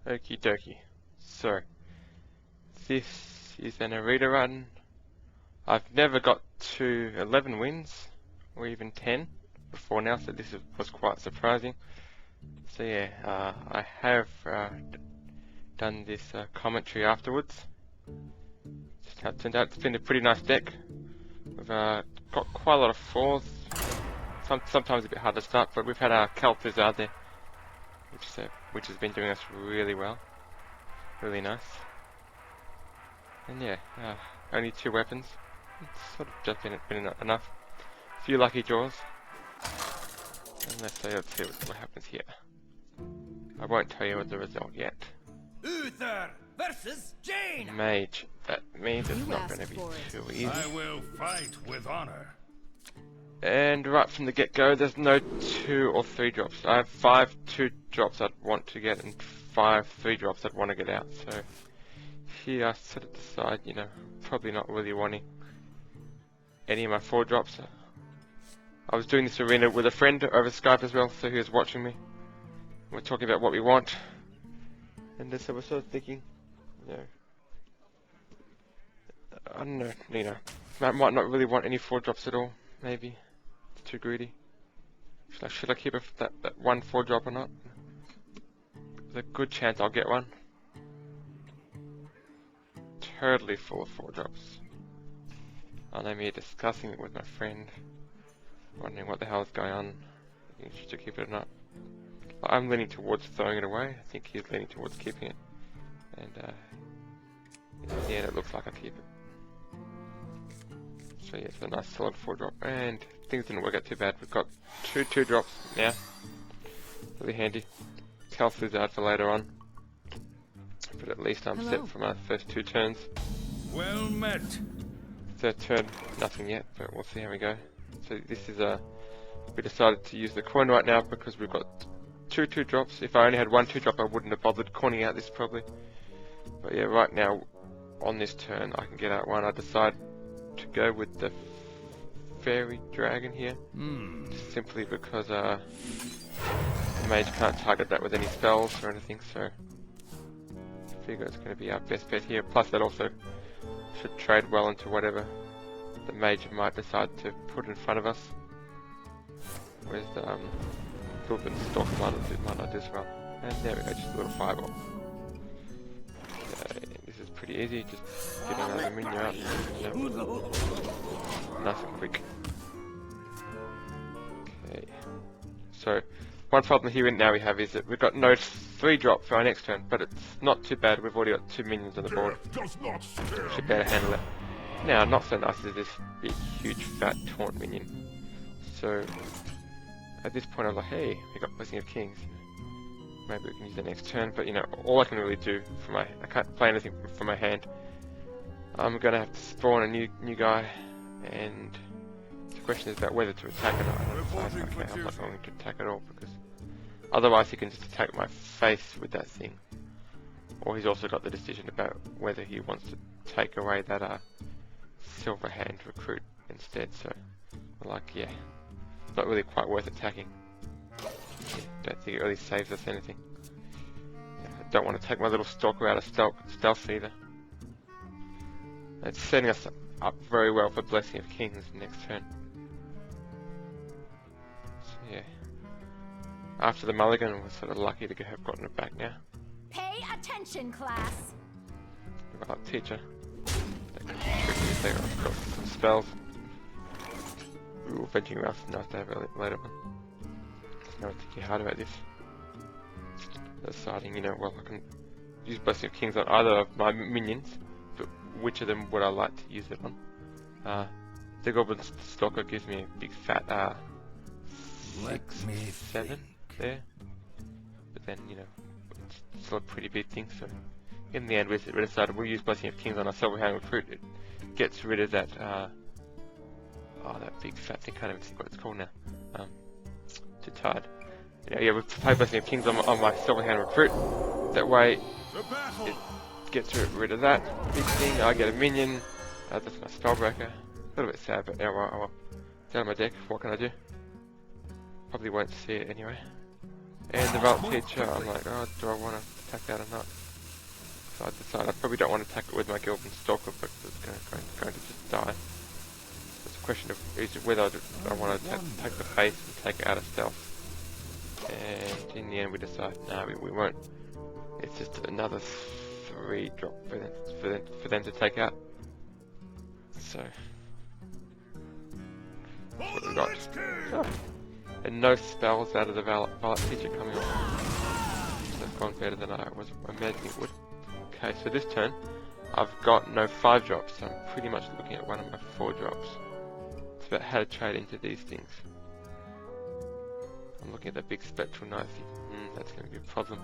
Okie dokie. So, this is an arena run. I've never got to 11 wins, or even 10 before now, so this was quite surprising. So yeah, I have done this commentary afterwards. Just how it turned out. It's been a pretty nice deck. We've got quite a lot of fours. Sometimes a bit hard to start, but we've had our Kel'Thuzard there, which has been doing us really well. Really nice. And yeah, only 2 weapons. It's sort of just been enough. A few lucky draws. And let's see what happens here. I won't tell you what the result yet. Uther versus Jane. Mage. That means it's not going to be too easy. I will fight with honor. And right from the get-go, there's no 2 or 3 drops. I have 5 2 drops I'd want to get and 5 3 drops I'd want to get out. So here I sort of decide, you know, probably not really wanting any of my 4 drops. I was doing this arena with a friend over Skype as well, so he was watching me. We're talking about what we want, and so we're sort of thinking, you know, I don't know, you know, I might not really want any 4 drops at all. Maybe it's too greedy. Should I keep that 1 4 drop or not? There's a good chance I'll get one. Totally full of 4 drops. I know me discussing it with my friend, wondering what the hell is going on. Should I keep it or not? I'm leaning towards throwing it away. I think he's leaning towards keeping it. And in the end, it looks like I keep it. So yeah, it's a nice solid 4 drop, and things didn't work out too bad. We've got 2 2 drops now. Really handy. Kel'Thuzard for later on. But at least I'm set for my first 2 turns. Well met. 3rd turn, nothing yet, but we'll see how we go. So this is we decided to use the coin right now because we've got 2 2 drops. If I only had 1 2 drop, I wouldn't have bothered coining out this probably. But yeah, right now on this turn, I can get out 1. I decide to go with the fairy dragon here, simply because the mage can't target that with any spells or anything, so I figure it's going to be our best bet here. Plus that also should trade well into whatever the mage might decide to put in front of us, whereas the Goblin Stalk might not do as well. And there we go, just a little fireball. Okay, this is pretty easy, just get another minion out. Nice and quick. Okay, so one problem here now we have is that we've got no 3 drop for our next turn, but it's not too bad. We've already got 2 minions on the board. Should be able to handle it. Now, not so nice is this big, huge, fat taunt minion. So at this point, I'm like, hey, we got Blessing of Kings. Maybe we can use the next turn, but you know, all I can really do for I can't play anything from my hand. I'm gonna have to spawn a new guy, and the question is about whether to attack or not. Okay, I'm not going to attack at all because otherwise he can just attack my face with that thing. Or he's also got the decision about whether he wants to take away that silver hand recruit instead. So, like, yeah, not really quite worth attacking. Yeah, don't think it really saves us anything. Yeah, I don't want to take my little stalker out of stealth either. It's setting us up very well for Blessing of Kings next turn. So yeah, after the mulligan, we're sort of lucky to have gotten it back now. Pay attention, class. We've got teacher. That can be tricky if they got some spells. Ooh, venturing around is nice to have later on. I'm thinking hard about this. Deciding, you know, well, I can use Blessing of Kings on either of my minions, but which of them would I like to use it on? The Goblin Stalker gives me a big fat 6, 7 there, but then, you know, it's still a pretty big thing. So in the end, we decided we'll use Blessing of Kings on our Silver Hand Recruit. It gets rid of that that big fat thing. Can't even think what it's called now. Too tired. Yeah, we play Blessing of Kings on my Silver Hand Recruit. That way, it gets rid of that big thing. I get a minion. That's my Spellbreaker. A little bit sad, but yeah, well, it's out of my deck. What can I do? Probably won't see it anyway. And the Vault Teacher, I'm like, oh, do I want to attack that or not. So I decided I probably don't want to attack it with my Gilvan Stalker because it's going to just die. It's a question of whether I want to take the base and take it out of stealth. And in the end we decide, no, we won't. It's just another 3 drop for them to take out. So that's what we got. Oh. And no spells out of the Valet Teacher coming off. So that's gone better than I was imagining it would. Okay, so this turn I've got no 5 drops, so I'm pretty much looking at one of my 4 drops. It's about how to trade into these things. I'm looking at the big Spectral Knife. That's going to be a problem.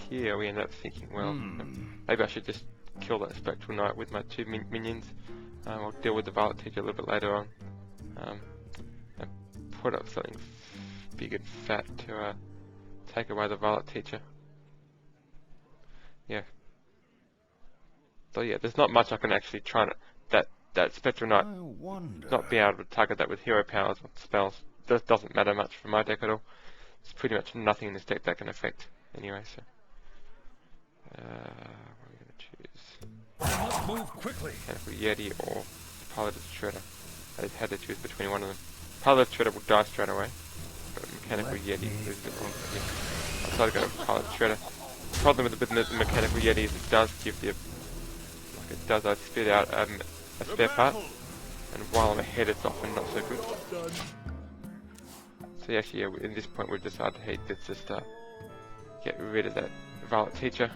Here we end up thinking, well, maybe I should just kill that Spectral Knight with my 2 minions. I'll deal with the Valet Teacher a little bit later on. And put up something big and fat to take away the Valet Teacher. Yeah. So yeah, there's not much I can actually try to... That Spectral Knight, not being able to target that with hero powers or spells, doesn't matter much for my deck at all. There's pretty much nothing in this deck that can affect anyway, so... what are we going to choose? Move quickly. Mechanical Yeti or Paladin Shredder. I had to choose between one of them. Paladin Shredder will die straight away, but Mechanical Yeti is a bit wrong for me. I decided to go with Paladin Shredder. The problem with the Mechanical Yeti is it does give the... like it does, I spit out a spare part, and while I'm ahead it's often not so good. So actually, yeah, in this point we've decided, hey, let's just get rid of that Valet Teacher.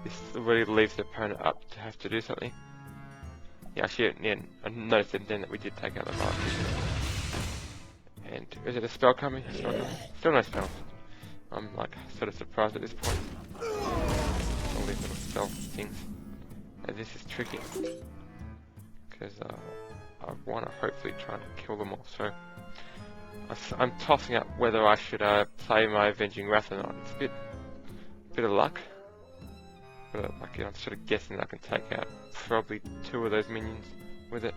This really leaves the opponent up to have to do something. Yeah, actually, yeah, I noticed then that we did take out the Valet Teacher. And is it a spell coming? Still no spells. I'm like sort of surprised at this point. All these little spell things. And this is tricky because I want to hopefully try and kill them all. So I'm tossing up whether I should play my Avenging Wrath or not. It's a bit of luck, but like, I'm sort of guessing that I can take out probably 2 of those minions with it,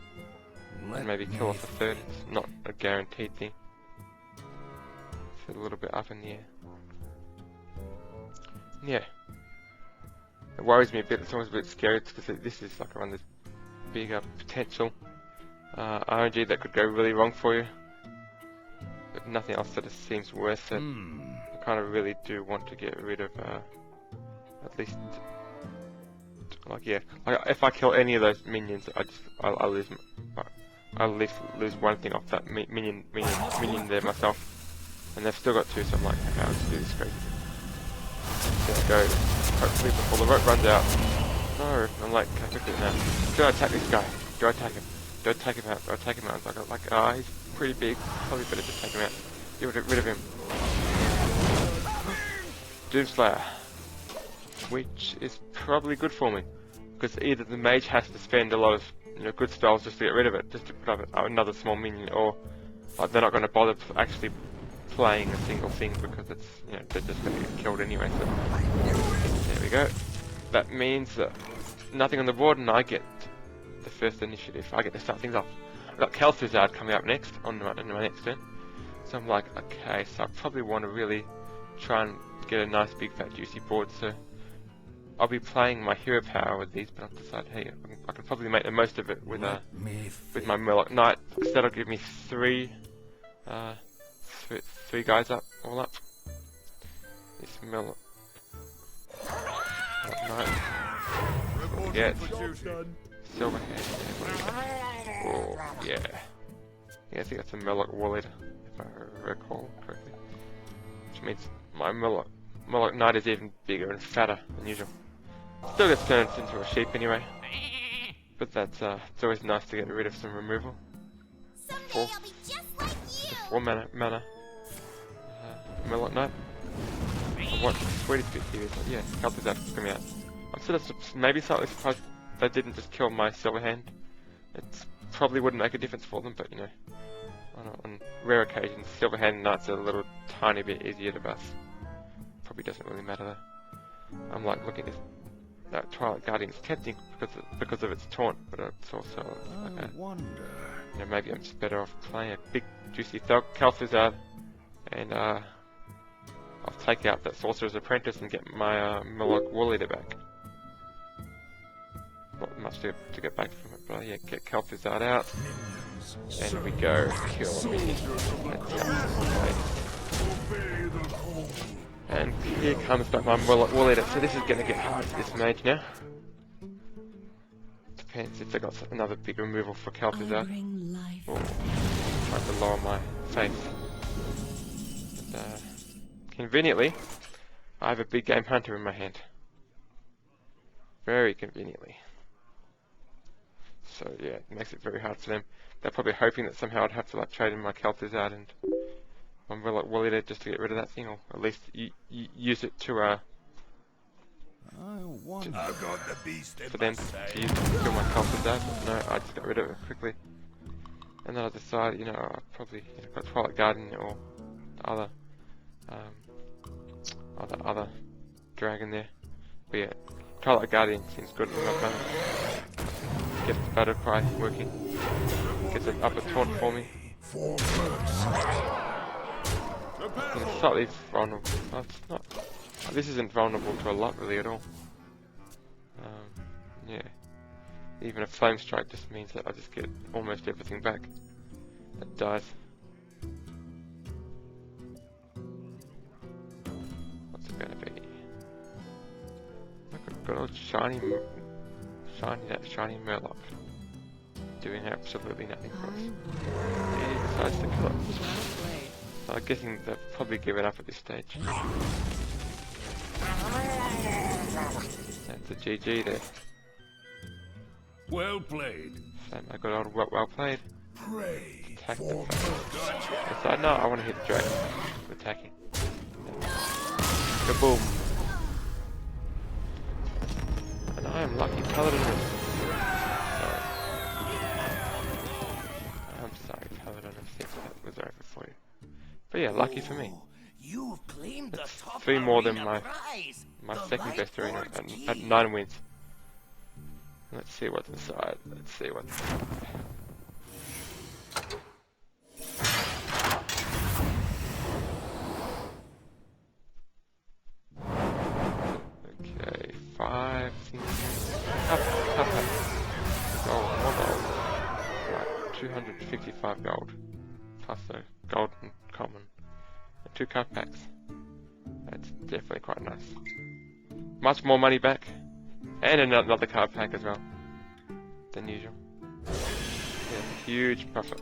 and maybe kill off a 3rd. It's not a guaranteed thing. It's a little bit up in the air. Yeah. It worries me a bit. It's always a bit scary because this is like around this bigger potential RNG that could go really wrong for you. But nothing else sort of seems worth it. I kind of really do want to get rid of at least, like, yeah, like if I kill any of those minions, I'll lose. I'll at least lose one thing off that minion there myself, and they've still got 2, so I'm like, okay, I'll just do this crazy. Let's go. Hopefully before the rope runs out. No, I'm like, okay, quickly now. Do I attack this guy? Do I attack him? Do I take him out? Do I take him out? It's like, he's pretty big. Probably better just take him out. Get rid of him. Doomslayer. Which is probably good for me. Because either the mage has to spend a lot of good spells just to get rid of it, just to put up another small minion, or like, they're not going to bother actually playing a single thing because it's, they're just going to get killed anyway. So there we go. That means that nothing on the board, and I get the first initiative. I get to start things off. I've got Kel'Thuzard coming up next on my next turn. So I'm like, okay, so I probably want to really try and get a nice big fat juicy board. So I'll be playing my hero power with these, but I've decided, hey, I can probably make the most of it with my Murloc Knight. So that'll give me 3 guys up, all up. This Murloc Knight. Yeah, Silverhand. Oh, yeah. Yeah, I think that's a Murloc Warleader, if I recall correctly. Which means my Murloc Knight is even bigger and fatter than usual. Still gets turned into a sheep anyway. But that's, it's always nice to get rid of some removal. Someday I'll be just like you. 4 mana. Murloc Knight. I want the sweetest bit here is, yeah, Kel'Thuzard's coming out. I'm sort of maybe slightly surprised they didn't just kill my Silverhand. It probably wouldn't make a difference for them, but on rare occasions, Silverhand Knights are a little tiny bit easier to buff. Probably doesn't really matter though. I'm like looking at this, that Twilight Guardian's tempting because of its taunt, but it's also like maybe I'm just better off playing a big juicy Kel'Thuzard And I'll take out that Sorcerer's Apprentice and get my Murloc War Leader back. Not much to get back from it, but yeah, get Kel'Thuzard out. And we go. Kill a minion. And here comes back my Murloc War Leader. So this is going to get hard for this mage now. Depends if they got another big removal for Kel'Thuzard. Or trying to lower my faith. And, conveniently, I have a big game hunter in my hand. Very conveniently. So yeah, it makes it very hard for them. They're probably hoping that somehow I'd have to like trade in my Kel'Thuzard and my Murloc War Leader just to get rid of that thing, or at least use it to for them to use it to kill my Kel'Thuzard. But no, I just got rid of it quickly. And then I decided, you know, I probably got Twilight Guardian or the other dragon there. But yeah, Twilight Guardian seems good in my plan. Gets the battle cry working. Gets an upper taunt for me. It's slightly vulnerable. Oh, it's not. This isn't vulnerable to a lot really at all. Yeah. Even a flame strike just means that I just get almost everything back. It dies. What's it gonna be? Look, I've got a shiny Murloc. Doing absolutely nothing for us. He decides to kill it. So I'm guessing they've probably given up at this stage. That's a GG there. Well played. Same, I got old well played. Attack the I said, no, I want to hit the dragon. Attacking. Kaboom. And I am lucky Paladin was... Sorry. I'm sorry, Paladin, I think that was over for you. But yeah, lucky for me. You've claimed the top 3 more than arena my prize. second best arena at 9 wins. Let's see what's inside. Let's see what's inside. Okay, 5 things. Gold, more gold. Right, 255 gold. Plus the gold and common. And 2 card packs. That's definitely quite nice. Much more money back. And another card pack as well. Than usual. Yeah, huge profit.